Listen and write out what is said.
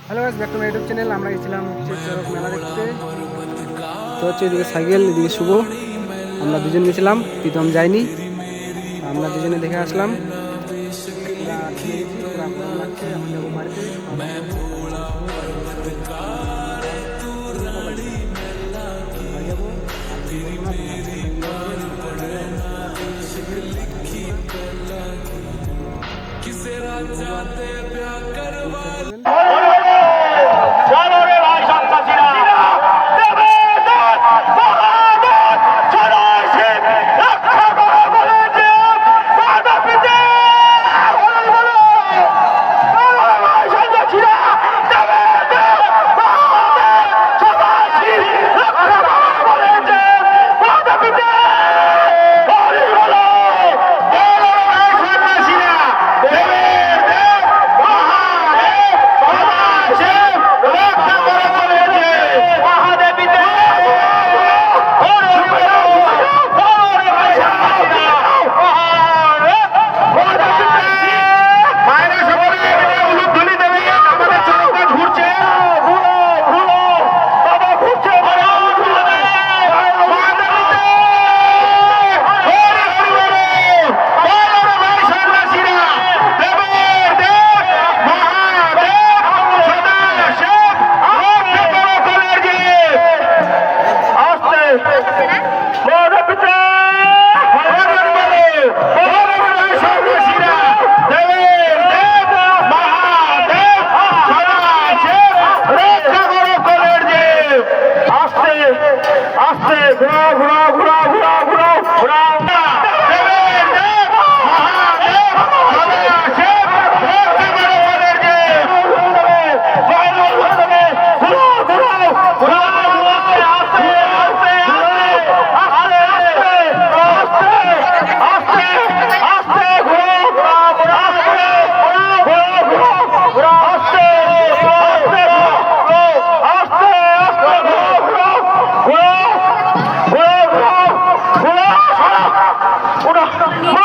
Hello guys, back to my YouTube channel. আমরা গেছিলাম চড়ক মেলা দেখতে। তো হচ্ছে এদিকে সাইকেল, এদিকে শুভ, আমরা দুজন গেছিলাম, প্রীতম যায়নি। আমরা দুজনে দেখে আসলাম। পুরা ঘুরে গেছি, পুরা গরম লাগছে। এখন যাবো বাড়িতে। বাড়ি যাবো। Udah